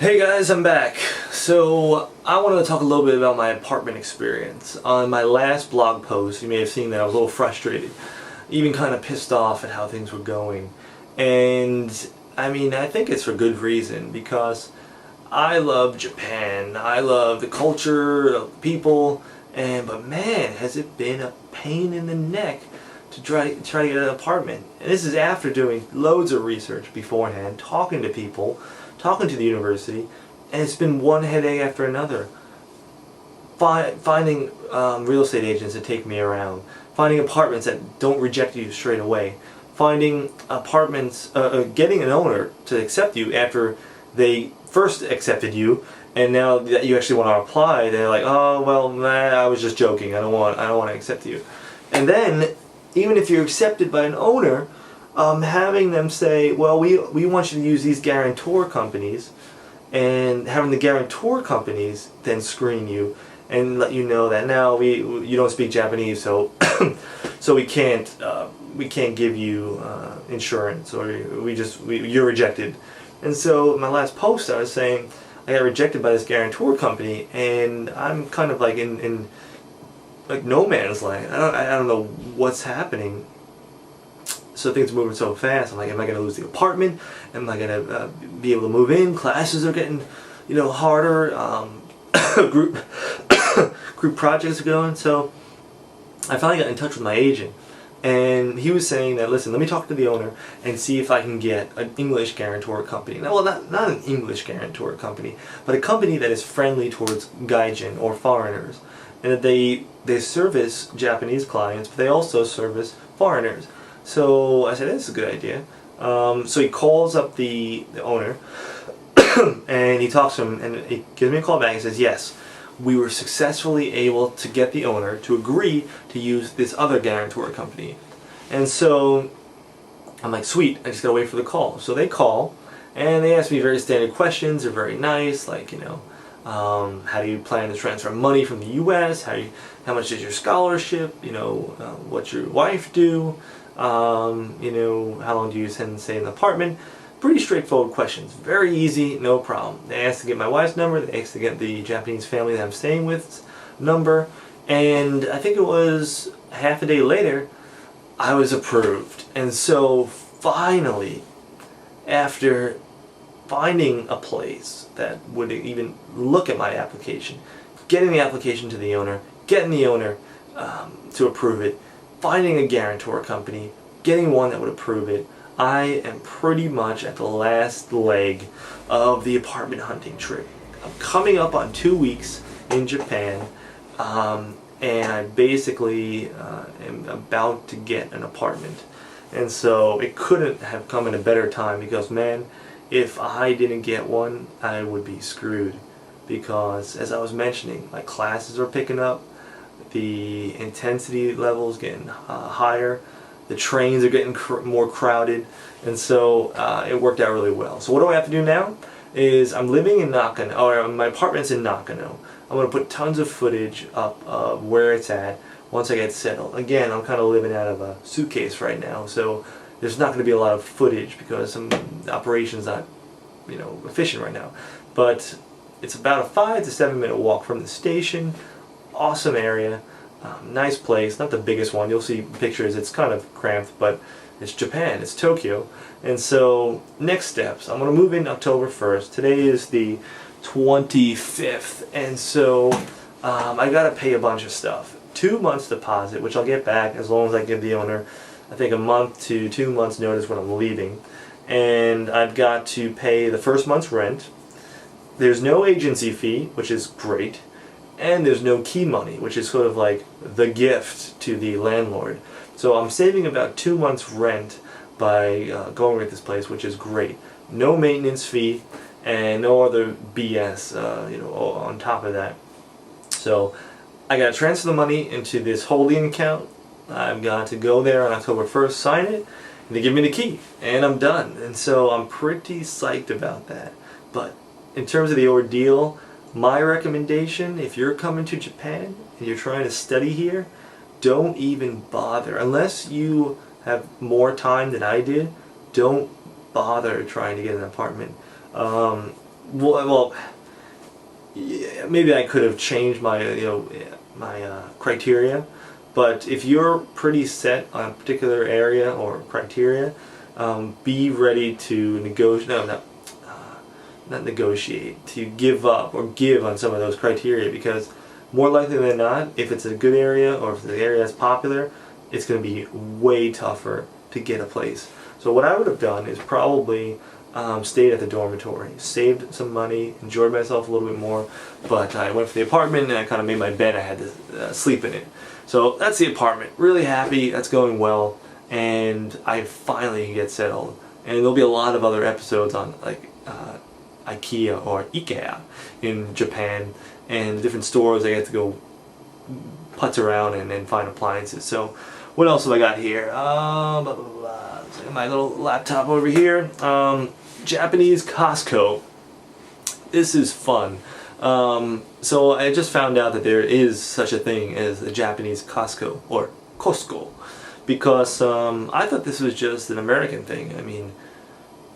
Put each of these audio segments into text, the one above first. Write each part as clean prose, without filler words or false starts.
Hey guys, I'm back. So I wanted to talk a little bit about my apartment experience. On my last blog post, you may have seen that I was a little frustrated, even kind of pissed off at how things were going. And I mean, I think it's for good reason, because I love Japan. I love the culture, the people, but man, has it been a pain in the neck to try to get an apartment. And this is after doing loads of research beforehand, talking to people, talking to the university, and it's been one headache after another. Finding real estate agents that take me around, finding apartments that don't reject you straight away, finding apartments, getting an owner to accept you after they first accepted you, and now that you actually want to apply, they're like, oh well, man, I was just joking. I don't want to accept you. And then, even if you're accepted by an owner, having them say, well, we want you to use these guarantor companies, and having the guarantor companies then screen you and let you know that now you don't speak Japanese, so so we can't give you insurance, or you're rejected. And so in my last post I was saying I got rejected by this guarantor company, and I'm kind of like in like no man's land. I don't know what's happening. So things are moving so fast. I'm like, am I going to lose the apartment? Am I going to be able to move in? Classes are getting, harder. Group projects are going. So I finally got in touch with my agent, and he was saying that, listen, let me talk to the owner and see if I can get an English guarantor company. Now, well, not an English guarantor company, but a company that is friendly towards gaijin, or foreigners, and that they service Japanese clients, but they also service foreigners. So I said, this is a good idea. So he calls up the owner, and he talks to him, and he gives me a call back and says, yes, we were successfully able to get the owner to agree to use this other guarantor company. And so I'm like, sweet, I just gotta wait for the call. So they call, and they ask me very standard questions. They're very nice, like, how do you plan to transfer money from the U.S.? How much is your scholarship? What's your wife do? How long do you intend to stay in the apartment? Pretty straightforward questions. Very easy, no problem. They asked to get my wife's number. They asked to get the Japanese family that I'm staying with's number. And I think it was half a day later, I was approved. And so finally, after finding a place that would even look at my application, getting the application to the owner, getting the owner to approve it, finding a guarantor company, getting one that would approve it, I am pretty much at the last leg of the apartment hunting trip. I'm coming up on 2 weeks in Japan, and I basically am about to get an apartment. And so it couldn't have come in a better time, because man, if I didn't get one, I would be screwed. Because as I was mentioning, my classes are picking up, the intensity level is getting higher, the trains are getting more crowded, and so it worked out really well. So what do I have to do now? Is I'm living in Nakano, or my apartment's in Nakano. I'm going to put tons of footage up of where it's at once I get settled. Again, I'm kind of living out of a suitcase right now, so there's not going to be a lot of footage because the operation's not, efficient right now. But it's about a 5 to 7 minute walk from the station. Awesome area, nice place, not the biggest one. You'll see pictures, it's kind of cramped, but it's Japan, it's Tokyo. And so, next steps, I'm going to move in October 1st. Today is the 25th, and so I got to pay a bunch of stuff. 2 months deposit, which I'll get back as long as I give the owner, I think, a month to 2 months notice when I'm leaving. And I've got to pay the first month's rent. There's no agency fee, which is great. And there's no key money, which is sort of like the gift to the landlord. So I'm saving about 2 months rent by going with this place, which is great. No maintenance fee and no other BS, on top of that. So I got to transfer the money into this holding account. I've got to go there on October 1st, sign it, and they give me the key, and I'm done. And so I'm pretty psyched about that. But in terms of the ordeal, my recommendation, if you're coming to Japan and you're trying to study here, don't even bother. Unless you have more time than I did, don't bother trying to get an apartment. well, yeah, maybe I could have changed my my criteria, but if you're pretty set on a particular area or criteria, be ready to negotiate. No, no, not negotiate. To give up or give on some of those criteria, because more likely than not, if it's a good area or if the area is popular, it's going to be way tougher to get a place. So what I would have done is probably stayed at the dormitory, saved some money, enjoyed myself a little bit more, but I went for the apartment and I kind of made my bed. I had to sleep in it. So that's the apartment. Really happy, that's going well, and I finally get settled. And there'll be a lot of other episodes on like IKEA or IKEA in Japan, and different stores I get to go putz around and find appliances. So what else have I got here? Blah, blah, blah. My little laptop over here. Japanese Costco. This is fun. So I just found out that there is such a thing as a Japanese Costco, or Costco, because I thought this was just an American thing. I mean,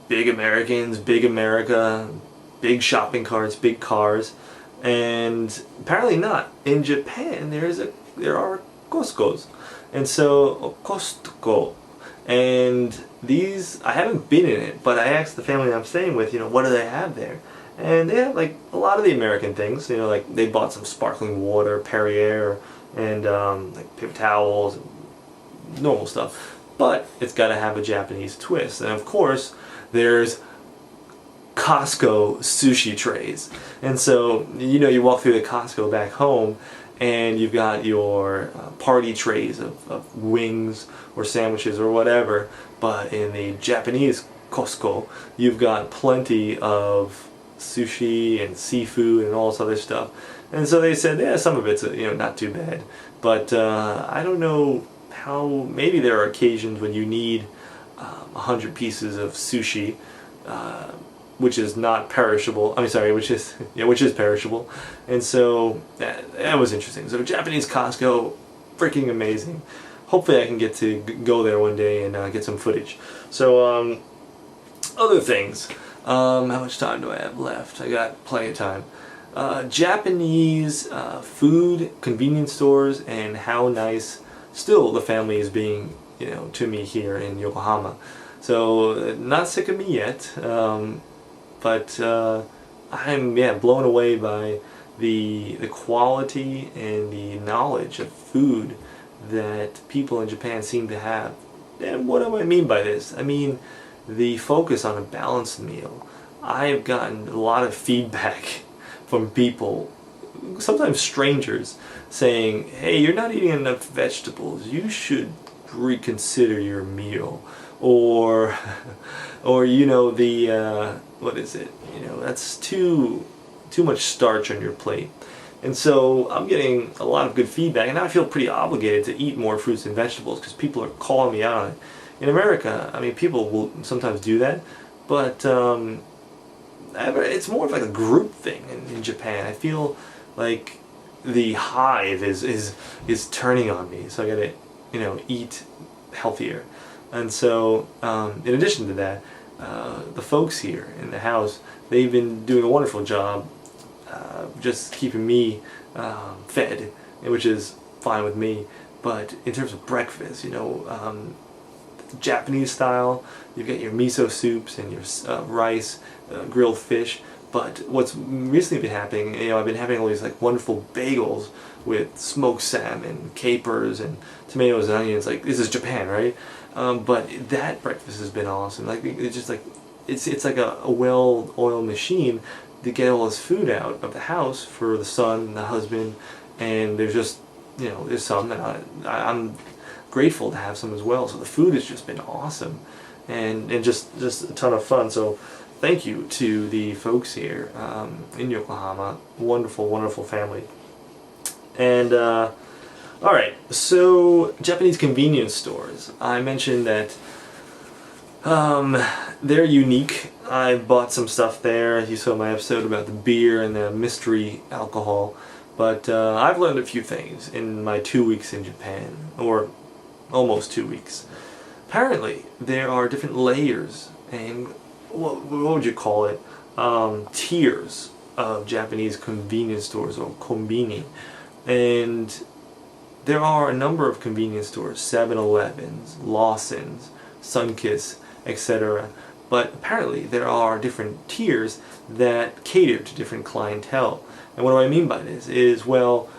big Americans, big America, big shopping carts, big cars, and apparently not. In Japan, there are Costcos, and so Costco. And these, I haven't been in it, but I asked the family I'm staying with, what do they have there? And they have like a lot of the American things, like they bought some sparkling water, Perrier, and like paper towels, normal stuff. But it's got to have a Japanese twist. And of course, there's Costco sushi trays. And so, you walk through the Costco back home, and you've got your party trays of wings or sandwiches or whatever, but in the Japanese Costco, you've got plenty of sushi and seafood and all this other stuff. And so they said, yeah, some of it's not too bad, but I don't know how. Maybe there are occasions when you need 100 pieces of sushi, which is not perishable. I mean, sorry, which is perishable. And so that was interesting. So Japanese Costco, freaking amazing. Hopefully I can get to go there one day and get some footage. So other things. How much time do I have left? I got plenty of time. Japanese food, convenience stores, and how nice still the family is being, to me here in Yokohama. So not sick of me yet. But I'm blown away by the quality and the knowledge of food that people in Japan seem to have. And what do I mean by this? I mean the focus on a balanced meal. I've gotten a lot of feedback from people, sometimes strangers, saying, hey, you're not eating enough vegetables, you should reconsider your meal. Or what is it? That's too much starch on your plate. And so I'm getting a lot of good feedback, and I feel pretty obligated to eat more fruits and vegetables because people are calling me out on it. In America, I mean, people will sometimes do that, but it's more of like a group thing in Japan. I feel like the hive is turning on me, so I gotta eat healthier. And so in addition to that, the folks here in the house, they've been doing a wonderful job just keeping me fed, which is fine with me. But in terms of breakfast, Japanese style, you've got your miso soups and your rice, grilled fish. But what's recently been happening, I've been having all these like wonderful bagels with smoked salmon, capers, and tomatoes and onions. Like, this is Japan, right? But that breakfast has been awesome. Like, it's just like it's like a well-oiled machine to get all this food out of the house for the son and the husband. And there's just there's some that I'm grateful to have some as well. So the food has just been awesome, and just a ton of fun. So thank you to the folks here in Yokohama. Wonderful, wonderful family. And alright, so Japanese convenience stores. I mentioned that they're unique. I bought some stuff there. You saw my episode about the beer and the mystery alcohol. But I've learned a few things in my 2 weeks in Japan, or almost 2 weeks. Apparently, there are different layers, and what would you call it? tiers of Japanese convenience stores, or kombini. And there are a number of convenience stores, 7-Elevens, Lawson's, Sunkist, etc. But apparently there are different tiers that cater to different clientele. And what do I mean by this is, well,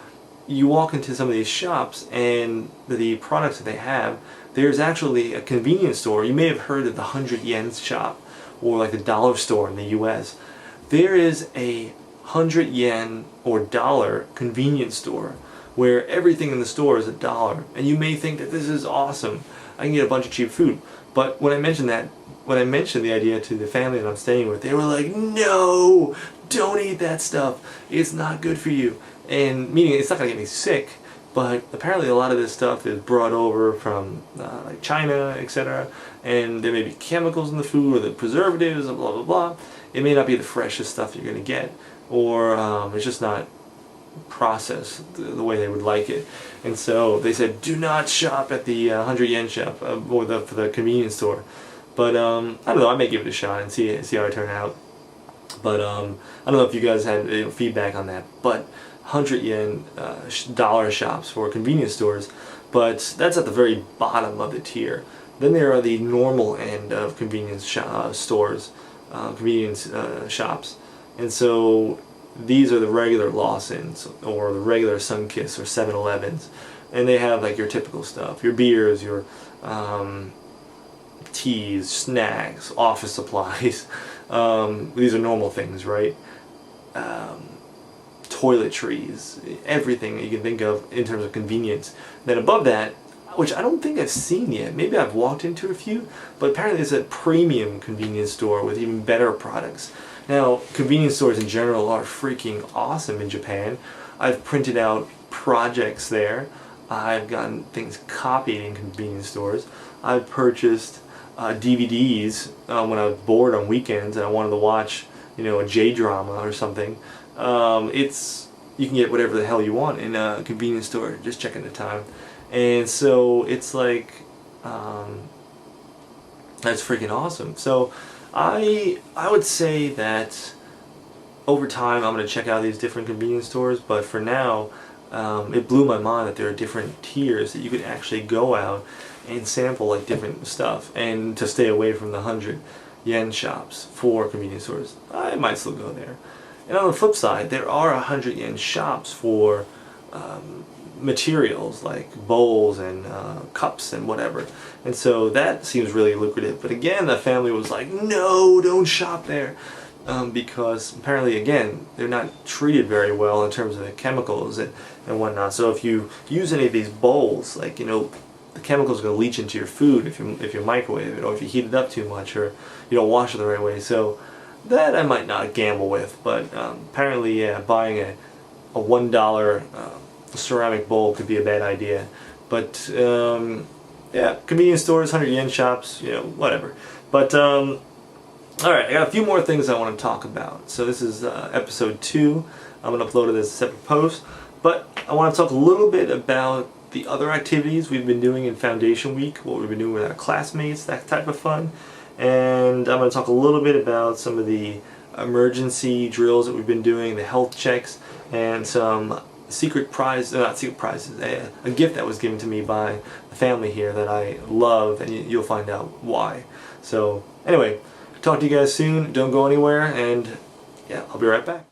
you walk into some of these shops and the products that they have, there's actually a convenience store. You may have heard of the 100 yen shop, or like the dollar store in the US. There is a 100 yen or dollar convenience store where everything in the store is $1. And you may think that this is awesome, I can get a bunch of cheap food. But when I mentioned the idea to the family that I'm staying with, they were like, no, don't eat that stuff, it's not good for you. And meaning it's not going to get me sick, but apparently a lot of this stuff is brought over from like China, etc. And there may be chemicals in the food, or the preservatives, and blah blah blah. It may not be the freshest stuff you're going to get, or it's just not processed the way they would like it. And so they said, do not shop at the 100 yen shop, or for the convenience store. But I don't know, I may give it a shot and see how it turn out. But I don't know if you guys had feedback on that. But 100 yen dollar shops for convenience stores, but that's at the very bottom of the tier. Then there are the normal end of convenience stores, convenience shops, and so these are the regular Lawson's or the regular Sunkist or 7-Elevens, and they have like your typical stuff, your beers, your teas, snacks, office supplies. These are normal things, right? Toiletries, everything that you can think of in terms of convenience. Then above that, which I don't think I've seen yet, maybe I've walked into a few, but apparently there's a premium convenience store with even better products. Now, convenience stores in general are freaking awesome in Japan. I've printed out projects there. I've gotten things copied in convenience stores. I've purchased DVDs when I was bored on weekends and I wanted to watch, a J-drama or something. You can get whatever the hell you want in a convenience store, just checking the time. And so it's like, that's freaking awesome. So I would say that over time I'm going to check out these different convenience stores, but for now it blew my mind that there are different tiers that you could actually go out and sample like different stuff, and to stay away from the 100 yen shops for convenience stores. I might still go there. And on the flip side, there are 100 yen shops for materials like bowls and cups and whatever. And so that seems really lucrative. But again, the family was like, no, don't shop there. Because apparently, again, they're not treated very well in terms of the chemicals and whatnot. So if you use any of these bowls, like, the chemicals are going to leach into your food if you microwave it, or if you heat it up too much, or you don't wash it the right way. So that I might not gamble with, but apparently, yeah, buying a $1 ceramic bowl could be a bad idea. But yeah, convenience stores, 100 yen shops, whatever. But alright, I got a few more things I want to talk about. So this is episode 2. I'm going to upload it as a separate post. But I want to talk a little bit about the other activities we've been doing in Foundation Week, what we've been doing with our classmates, that type of fun. And I'm going to talk a little bit about some of the emergency drills that we've been doing, the health checks, and some secret prize, not secret prizes, a gift that was given to me by the family here that I love, and you'll find out why. So anyway, talk to you guys soon. Don't go anywhere, and yeah, I'll be right back.